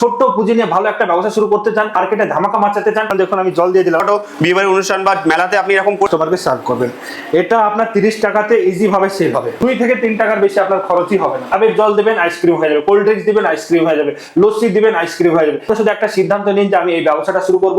ছোট্ট পুঁজি নিয়ে ভালো একটা ব্যবসা শুরু করতে চান, মার্কেটে ধামাকা মাচাতে চান, দেখুন আমি জল দিয়ে দিলাম। বিয়েবাড়ির অনুষ্ঠান বা মেলাতে আপনি এরকম কাস্টমারকে সার্ভ করবেন, এটা আপনার 30 টাকাতে ইজি ভাবে সেল হবে। 2 থেকে 3 টাকার বেশি আপনার খরচই হবে না। আবেগ জল দিবেন, আইসক্রিম হয়ে যাবে, কোল্ড ড্রিঙ্কস দিবেন, আইসক্রিম হয়ে যাবে, লস্যি দিবেন, আইসক্রিম হয়ে যাবে। তো শুধু একটা সিদ্ধান্ত নিন যে আমি এই ব্যবসাটা শুরু করব,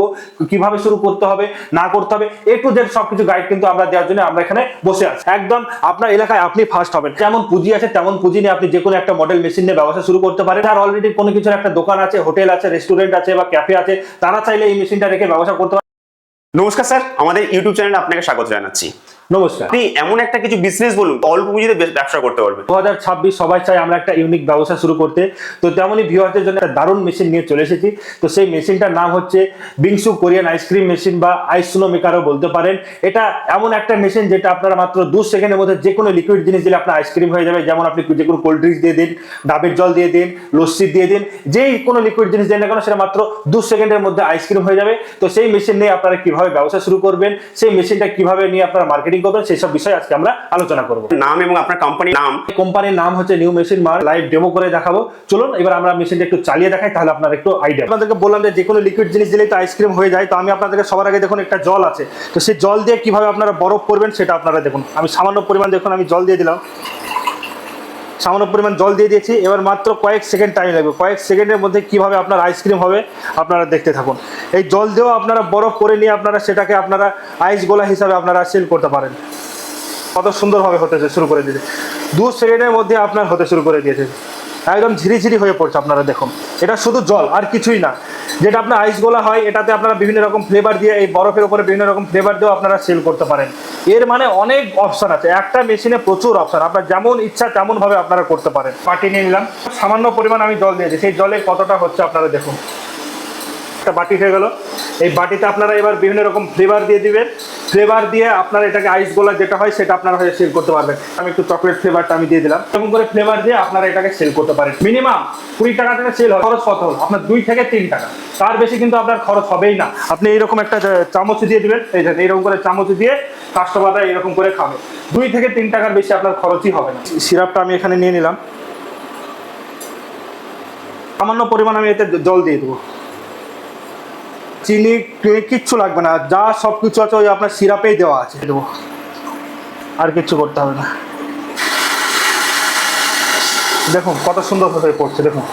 কিভাবে শুরু করতে হবে না করতে হবে, A to Z সবকিছু গাইড কিন্তু আমরা দেওয়ার জন্য আমরা এখানে বসে আছি। একদম আপনার এলাকায় আপনি ফার্স্ট হবেন। যেমন পুঁজি আছে তেমন পুঁজি নিয়ে আপনি যে কোনো একটা মডেল মেশিন নিয়ে ব্যবসা শুরু করতে পারেন। আর অলরেডি কোনো কিছুর একটা দোকান আছে, হোটেল আছে, রেস্টুরেন্ট আছে বা ক্যাফে আছে, তারা চাইলে এই মেশিনটা রেখে ব্যবসা করতে পারে। নমস্কার স্যার, আমাদের ইউটিউব চ্যানেলে আপনাকে স্বাগত জানাচ্ছি। নমস্কার। আপনি এমন একটা কিছু বিজনেস বলুন অল্প পুঁজিতে ব্যবসা করতে পারবেন। 2026 সবাই চাই আমরা একটা ইউনিক ব্যবসা শুরু করতে, তো তেমনই ভিউয়ারদের জন্য একটা দারুণ মেশিন নিয়ে চলে এসেছি। তো সেই মেশিনটার নাম হচ্ছে বিংসু কোরিয়ান আইসক্রিম মেশিন বা আইসনো মেকারও বলতে পারেন। এটা এমন একটা মেশিন যেটা আপনারা মাত্র 2 সেকেন্ডের মধ্যে যে কোনো লিকুইড জিনিস দিলে আপনার আইসক্রিম হয়ে যাবে। যেমন আপনি যে কোনো কোল্ড ড্রিঙ্কস দিয়ে দিন, ডাবের জল দিয়ে দিন, লস্যি দিয়ে দিন, যেই কোনো লিকুইড জিনিস দেন না কেন সেটা মাত্র 2 সেকেন্ডের মধ্যে আইসক্রিম হয়ে যাবে। তো সেই মেশিন নিয়ে আপনারা কিভাবে ব্যবসা শুরু করবেন, সেই মেশিনটা কিভাবে নিয়ে আপনারা মার্কেটিং করবেন, সেই সব বিষয় আজকে আমরা আলোচনা করব। নাম এবং আপনার কোম্পানির নাম। কোম্পানির নাম হচ্ছে new machine mart. Live demo করে দেখাবো, চলুন এবার আমরা মেশিনটা একটু চালিয়ে দেখাই, তাহলে আপনার একটু আইডিয়া। আপনাদেরকে বললাম যে কোনো লিকুইড জিনিস দিলেই তো আইসক্রিম হয়ে যায়। তো আমি আপনাদেরকে সবার আগে দেখুন একটা জল আছে, তো সেই জল দিয়ে কিভাবে আপনারা বরফ করবেন সেটা আপনারা দেখুন। আমি সামান্য পরিমাণ দেখুন আমি জল দিয়ে দিলাম, সামান্য পরিমাণ জল দিয়ে দিয়েছি। এবার মাত্র কয়েক সেকেন্ড টাইম লাগবে, কয়েক সেকেন্ডের মধ্যে কিভাবে আপনার আইসক্রিম হবে আপনারা দেখতে থাকুন। এই জল দিয়েও আপনারা বরফ করে নিয়ে আপনারা সেটাকে আপনারা আইস গোলা হিসাবে আপনারা সেল করতে পারেন। কত সুন্দরভাবে হতে শুরু করে দিয়েছে, 2 সেকেন্ডের মধ্যে আপনার হতে শুরু করে দিয়েছে, একদম ঝিরিঝিরি হয়ে পড়ছে। আপনারা দেখুন এটা শুধু জল আর কিছুই না। যেটা আপনার আইস গোলা হয় এটাতে আপনারা বিভিন্ন রকম ফ্লেভার দিয়ে, এই বরফের উপরে বিভিন্ন রকম ফ্লেভার দিয়েও আপনারা সেল করতে পারেন। এর মানে অনেক অপশন আছে, একটা মেশিনে প্রচুর অপশন, আপনার যেমন ইচ্ছা তেমন ভাবে আপনারা করতে পারেন। বাটি নিয়ে নিলাম, সামান্য পরিমাণ আমি জল দিয়েছি, সেই জলে কতটা হচ্ছে আপনারা দেখুন। একটা বাটি হয়ে গেল, এই বাটিতে আপনারা এবার বিভিন্ন রকম ফ্লেভার দিয়ে দিবেন। ফ্লেভার দিয়ে আপনারা এটাকে আইস গোলা যেটা হয় সেটা আপনারা হয়ে সেল করতে পারবেন। আমি একটু চকলেট ফ্লেভারটা আমি দিয়ে দিলাম, এরকম করে ফ্লেভার দিয়ে আপনারা এটাকে সেল করতে পারেন। মিনিমাম 20 টাকা থেকে সেল হয়। খরচ কত হল আপনার? 2 থেকে 3 টাকা, তার বেশি কিন্তু আপনার খরচ হবেই না। আপনি এইরকম একটা চামচ দিয়ে দিবেন, এই যে এইরকম করে চামচ দিয়ে কাস্টমাররা এরকম করে খাবে। 2 থেকে 3 টাকার বেশি আপনার খরচই হবে না। সিরাপটা আমি এখানে নিয়ে নিলাম, সামান্য পরিমাণ আমি এতে জল দিয়ে দেবো। চিনি কিচ্ছু লাগবে না, যা সব কিছু আছে ওই আপনার সিরাপেই দেওয়া আছে, দেবো, আর কিচ্ছু করতে হবে না। দেখুন কত সুন্দর হয়ে পড়ছে, দেখুন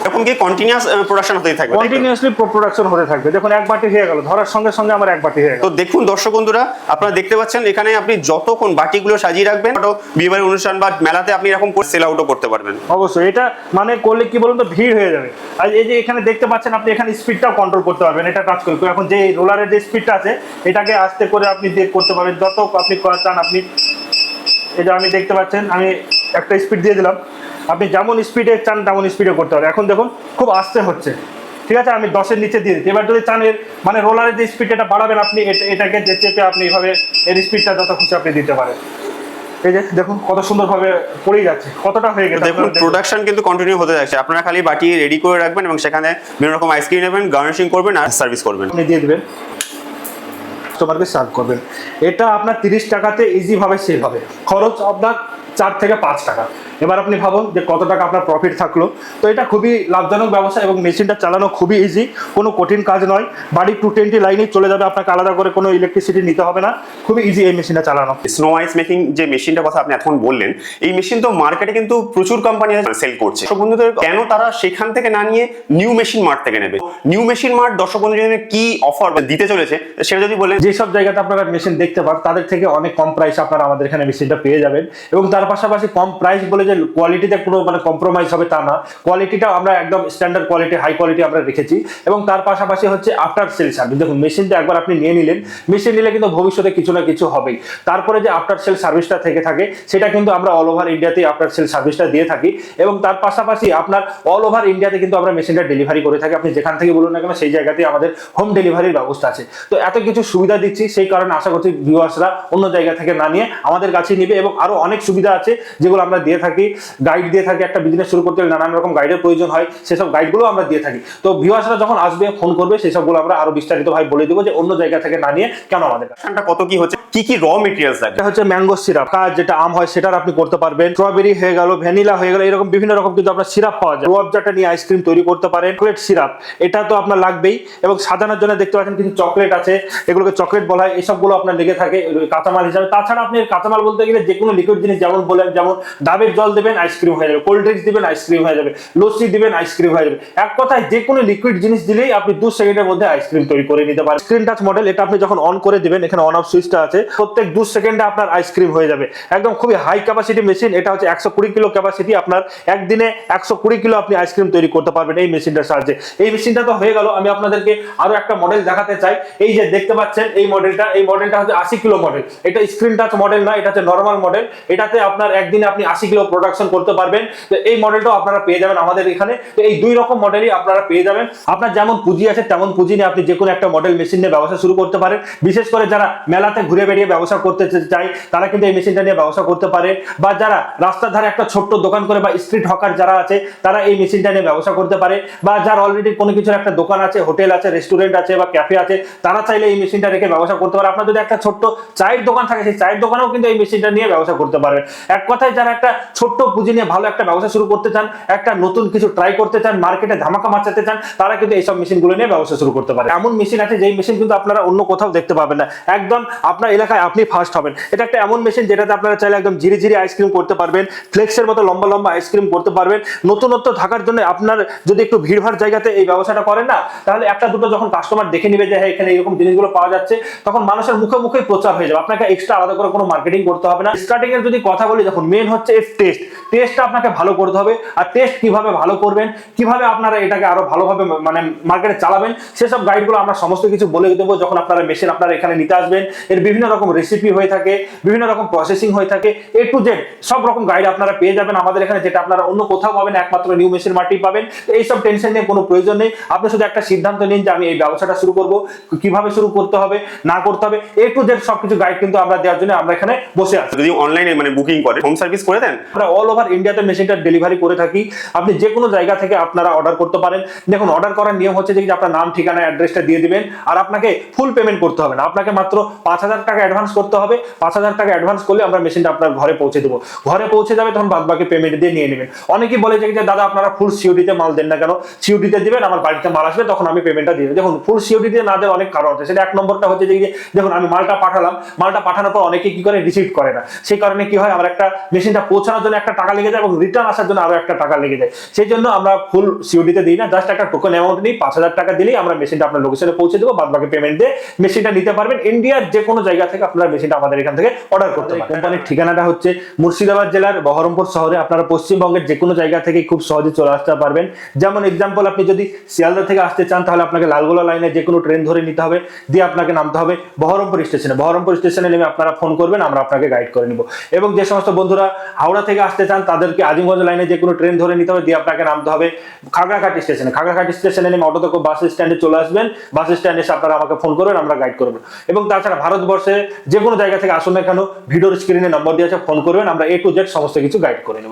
এখন কি কন্টিনিউয়াস প্রোডাকশন হতেই থাকবে? কন্টিনিউয়াসলি প্রোডাকশন হতে থাকবে। দেখুন এক বাটি হয়ে গেল, ধরার সঙ্গে সঙ্গে আমার এক বাটি হয়ে গেল। তো দেখুন দর্শক বন্ধুরা, আপনারা দেখতে পাচ্ছেন এখানে আপনি যতক্ষণ বাটিগুলো সাজিয়ে রাখবেন, বিয়েবাড়ির অনুষ্ঠান বা মেলাতে আপনি এরকম সেল আউটও করতে পারবেন। অবশ্যই এটা মানে করলে কি বলুন তো, ভিড় হয়ে যাবে। আর এই যে এখানে দেখতে পাচ্ছেন আপনি এখানে স্পিডটাও কন্ট্রোল করতে পারবেন, এটা টাচ করে। এখন যে রোলারের যে স্পিডটা আছে এটাকে আস্তে করে আপনি করতে পারবেন, যত আপনি চান আপনি। এটা আমি দেখতে পাচ্ছেন আমি একটা স্পিড দিয়ে দিলাম, আপনি যেমন স্পিডে চান তেমন স্পিডে করতে পারেন। এখন দেখুন খুব আস্তে হচ্ছে, ঠিক আছে, আমি 10-এর নিচে দিয়ে দিচ্ছি। এবার যদি চান এর মানে রোলারের যে স্পিড এটা বাড়াবেন আপনি, এটাকে যে চেপে আপনি এইভাবে এর স্পিডটা যত খুশি আপনি দিতে পারেন। এই যে দেখুন কত সুন্দরভাবে পড়েই যাচ্ছে, কতটা হয়ে গেছে। দেখুন প্রোডাকশন কিন্তু কন্টিনিউ হতে যাচ্ছে। আপনারা খালি বাটি রেডি করে রাখবেন এবং সেখানে বিভিন্ন রকম আইসক্রিম নেবেন, গার্নিশিং করবেন আর সার্ভিস করবেন। আপনি দিয়ে দিবেন, কাস্টমারকে সার্ভ করবেন। এটা আপনার 30 টাকাতে ইজি ভাবে সেল হবে, খরচ আপনার 4 থেকে 5 টাকা। এবার আপনি ভাবুন যে কত টাকা আপনার প্রফিট থাকলো। তো এটা খুবই লাভজনক ব্যবসা এবং মেশিনটা চালানো খুবই ইজি, কোনো কঠিন কাজ নয়। বাড়ি 220 লাইনেই চলে যাবে, আপনাকে আলাদা করে কোনো ইলেকট্রিসিটি নিতে হবে না, খুবই ইজি এই মেশিনটা চালানো। স্নো আইস মেকিং যে মেশিনটার কথা আপনি এখন বললেন, এই মেশিন তো মার্কেটে কিন্তু প্রচুর কোম্পানি সেল করছে। দর্শক বন্ধুদের কেন তারা সেখান থেকে না নিয়ে নিউ মেশিন মার্ট থেকে নেবে? নিউ মেশিন মার্ট দর্শক বন্ধুদের কি অফার দিতে চলেছে সেটা যদি বলেন। যেসব জায়গাতে আপনারা মেশিন দেখতে পান তাদের থেকে অনেক কম প্রাইস আপনারা আমাদের এখানে মেশিনটা পেয়ে যাবেন। এবং তার পাশাপাশি কম প্রাইস বলে যে কোয়ালিটিতে কোনো মানে কম্প্রোমাইজ হবে তা না, কোয়ালিটিটাও আমরা একদম স্ট্যান্ডার্ড কোয়ালিটি, হাই কোয়ালিটি আমরা রেখেছি। এবং তার পাশাপাশি হচ্ছে আফটার সেল সার্ভিস। দেখুন মেশিনটা একবার আপনি নিয়ে নিলেন, মেশিন নিলে কিন্তু ভবিষ্যতে কিছু না কিছু হবেই। তারপরে যে আফটার সেল সার্ভিসটা থেকে থাকে সেটা কিন্তু আমরা অল ওভার ইন্ডিয়াতেই আফটার সেল সার্ভিসটা দিয়ে থাকি। এবং তার পাশাপাশি আপনার অল ওভার ইন্ডিয়াতে কিন্তু আমরা মেশিনটা ডেলিভারি করে থাকি। আপনি যেখান থেকে বলুন না কেন সেই জায়গাতেই আমাদের হোম ডেলিভারির ব্যবস্থা আছে। তো এত কিছু সুবিধা দিচ্ছি, সেই কারণে আশা করছি ভিউয়ার্সরা অন্য জায়গা থেকে না নিয়ে আমাদের কাছে নিবে। এবং আরো অনেক সুবিধা আছে যেগুলো আমরা দিয়ে থাকি, গাইড দিয়ে থাকি। একটা বিজনেস শুরু করতে হলে নানান রকম গাইডের প্রয়োজন হয়, সেসব গাইডগুলো আমরা দিয়ে থাকি। তো ভিউয়ার্সরা যখন আসবে ফোন করবে সেসবগুলো আমরা আরো বিস্তারিতভাবে বলে দেবো যে অন্য জায়গা থেকে না নিয়ে কেন আমাদের কত কি হচ্ছে। কি কি র মেটেরিয়ালস লাগবে? এটা হচ্ছে ম্যাঙ্গো সিরাপ, যেটা আম হয় সেটার আপনি করতে পারবেন, স্ট্রবেরি হয়ে গেল, ভ্যানিলা হয়ে গেল, এরকম বিভিন্ন রকম কিন্তু আপনার সিরাপ পাওয়া যায়। রুয়াবজাটা নিয়ে আইসক্রিম তৈরি করতে পারেন, চকলেট সিরাপ এটা তো আপনার লাগবেই, এবং সাজানোর জন্য দেখতে পাচ্ছেন কিছু চকলেট আছে, এগুলোকে চকলেট বলা হয়, এইসবগুলো আপনার লেগে থাকে কাঁচামাল হিসাবে। তাছাড়া আপনি কাঁচামাল বলতে গেলে যে কোনো লিকুইড জিনিস, যেমন বললেন, যেমন ডাবের জল দেবেন আইসক্রিম হয়ে যাবে, কোল্ড ড্রিঙ্কস দিবেন আইসক্রিম হয়ে যাবে, লস্যি দিবেন আইসক্রিম হয়ে যাবে। এক কথায় যে কোনো লিকুইড জিনিস দিলেই আপনি 2 সেকেন্ডের মধ্যে আইসক্রিম তৈরি করে নিতে পারেন। স্ক্রিন টাচ মডেল, এটা আপনি যখন অন করে দিবেন, এখানে অন অফ সুইচটা আছে, প্রত্যেক 2 সেকেন্ডে আপনার আইসক্রিম হয়ে যাবে। একদম খুবই হাই ক্যাপাসিটি মেশিন, এটা হচ্ছে 120 কিলো ক্যাপাসিটি, আপনার একদিনে 120 কিলো আপনি আইসক্রিম তৈরি করতে পারবেন এই মেশিনটার সাহায্যে। এই মেশিনটা তো হয়ে গেল, আমি আপনাদেরকে আরো একটা মডেল দেখাতে চাই। এই যে দেখতে পাচ্ছেন এই মডেলটা হচ্ছে 80 কিলো মডেল। এটা স্ক্রিন টাচ মডেল না, এটা হচ্ছে নরমাল মডেল। এটাতে আপনার একদিনে আপনি 80 কিলো প্রোডাকশন করতে পারবেন। তো এই মডেলটাও আপনারা পেয়ে যাবেন আমাদের এখানে। তো এই 2 রকম মডেলই আপনারা পেয়ে যাবেন। আপনার যেমন পুঁজি আছে তেমন পুঁজি নিয়ে আপনি যে কোনো একটা মডেল মেশিন নিয়ে ব্যবসা শুরু করতে পারেন। বিশেষ করে যারা মেলাতে ঘুরে বেরিয়ে ব্যবসা করতে চায় তারা কিন্তু এই মেশিনটা নিয়ে ব্যবসা করতে পারে, বা যারা রাস্তার ধারে একটা ছোট্ট দোকান করে বা স্ট্রিট হকার যারা আছে তারা এই মেশিনটা নিয়ে ব্যবসা করতে পারে, বা যার অলরেডি কোনো কিছুর একটা দোকান আছে, হোটেল আছে, রেস্টুরেন্ট আছে বা ক্যাফে আছে, তারা চাইলে এই মেশিনটা রেখে ব্যবসা করতে পারে। আপনার যদি একটা ছোট্ট চায়ের দোকান থাকে, সেই চায়ের দোকানেও কিন্তু এই মেশিনটা নিয়ে ব্যবসা করতে পারবেন। এক কথায় যারা একটা ছোট্ট পুঁজি নিয়ে ভালো একটা ব্যবসা শুরু করতে চান, একটা নতুন কিছু ট্রাই করতে চান, মার্কেটে ধামাকা মাচাতে চান, তারা কিন্তু এইসব মেশিনগুলো নিয়ে ব্যবসা শুরু করতে পারে। এমন মেশিন আছে যেই মেশিন কিন্তু আপনারা অন্য কোথাও দেখতে পাবেন না, একদম আপনার এলাকায় আপনি ফার্স্ট হবেন। এটা একটা এমন মেশিন যেটাতে আপনারা চাইলে একদম ধীরে ধীরে আইসক্রিম করতে পারবেন, ফ্লেক্সের মতো লম্বা লম্বা আইসক্রিম করতে পারবেন। নতুনত্ব থাকার জন্য আপনার যদি একটু ভিড়ভাড় জায়গাতে এই ব্যবসাটা করেন না, তাহলে একটা দুটো যখন কাস্টমার দেখে নিবে যে হ্যাঁ এখানে এরকম জিনিসগুলো পাওয়া যাচ্ছে, তখন মানুষের মুখে মুখে প্রচার হয়ে যাবে। আপনাকে এক্সট্রা আলাদা করে কোনো মার্কেটিং করতে হবে না। স্টার্টিং এর যদি কথা বলি, যখন মেন হচ্ছে টেস্টটা আপনাকে ভালো করতে হবে। আর টেস্ট কিভাবে ভালো করবেন, কিভাবে আপনারা এটাকে আরো ভালোভাবে মানে মার্কেটে চালাবেন, সেসব গাইডগুলো আমরা সমস্ত কিছু বলে দেবো যখন আপনারা মেশিন আপনারা এখানে নিতে আসবেন। এর বিভিন্ন রকম রেসিপি হয়ে থাকে, বিভিন্ন রকম প্রসেসিং হয়ে থাকে, A to Z সব রকম গাইড আপনারা পেয়ে যাবেন আমাদের এখানে, যেটা আপনারা অন্য কোথাও পাবেন, একমাত্র নিউ মেশিন মার্টেই পাবেন। এইসব টেনশন নিয়ে কোনো প্রয়োজন নেই। আপনি শুধু একটা সিদ্ধান্ত নিন যে আমি এই ব্যবসাটা শুরু করব, কিভাবে শুরু করতে হবে না করতে হবে, A to Z সবকিছু গাইড কিন্তু আমরা দেওয়ার জন্য আমরা এখানে বসে আছি। যদি অনলাইনে মানে বুকিং করে হোম সার্ভিস করে দেন, আমরা অল ওভার ইন্ডিয়াতে মেশিনটা ডেলিভারি করে থাকি। আপনি যে কোনো জায়গা থেকে আপনারা অর্ডার করতে পারেন। দেখুন, অর্ডার করার নিয়ম হচ্ছে যে আপনার নাম, ঠিকানা, অ্যাড্রেসটা দিয়ে দিবেন, আর আপনাকে ফুল পেমেন্ট করতে হবে না। আপনাকে মাত্র 5,000 টাকা অ্যাডভান্স করতে হবে। 5,000 টাকা অ্যাডভান্স করলে আমরা মেশিনটা আপনার ঘরে পৌঁছে দেবো। ঘরে পৌঁছে যাবে, তখন বাদ বাকি পেমেন্ট দিয়ে নিয়ে নেবেন। অনেকেই বলে যে দাদা আপনারা ফুল সিওডিতে মাল দেন না কেন? সিওডিতে দিবেন, আমার বাড়িতে মাল আসবে, তখন আমি পেমেন্টটা দিয়ে দেবো। দেখুন, ফুল সিওডিতে না দেওয়ার অনেক কারণ আছে। সেটা এক নম্বরটা হচ্ছে যে দেখুন, আমি মালটা পাঠালাম, মালটা পাঠানোর পর অনেকে কি করে রিসিভ করে না। সেই কারণে কি হয়, আমার একটা মেশিনটা পৌঁছানোর জন্য একটা টাকা লেগে যায় এবং রিটার্ন আসার জন্য আরো একটা টাকা লেগে যায়। সেই জন্য আমরা ফুল সিওডিতে দিই না, জাস্ট একটা টোকেন অ্যামাউন্ট নিই, 5,000 টাকা দিলেই আমরা মেশিনটা আপনার লোকেশনে পৌঁছে দেবো। বাদ বাকি পেমেন্ট দিয়ে মেশিনটা নিতে পারবেন। ইন্ডিয়ার যে কোনো জায়গা থেকে আপনারা মেশিনটা আমাদের এখান থেকে অর্ডার করতে পারেন। কোম্পানির ঠিকানাটা হচ্ছে মুর্শিদাবাদ জেলার বহরমপুর শহরে। আপনারা পশ্চিমবঙ্গের যে কোনো জায়গা থেকে খুব সহজে চলে আসতে পারবেন। যেমন এক্সাম্পল, আপনি যদি শিয়ালদা থেকে আসতে চান, তাহলে আপনাকে লালগোলা লাইনে যে কোনো ট্রেন ধরে নিতে হবে, দিয়ে আপনাকে নামতে হবে বহরমপুর স্টেশনে। বহরমপুর স্টেশনে নেমে আপনারা ফোন করবেন, আমরা আপনাকে গাইড করে নিব। এবং যে সমস্ত বন্ধুরা হাওড়া থেকে আসতে চান, তাদেরকে আজিমগঞ্জ লাইনে যে কোনো ট্রেন ধরে নিতে হবে, দিয়ে আপনাকে নামতে হবে খাগড়াঘাট স্টেশনে। খাগড়াঘাট স্টেশনে নেমে অটো থেকে বাস স্ট্যান্ডে চলে আসবেন। বাস স্ট্যান্ডে এসে আপনারা আমাকে ফোন করবেন, আমরা গাইড করবো। এবং তাছাড়া ভারতবর্ষে যে কোনো জায়গা থেকে আসুন না কেন, ভিডিওর স্ক্রিনে নম্বর দিয়ে আছে, ফোন করবেন, আমরা A to Z সমস্ত কিছু গাইড করে নেব।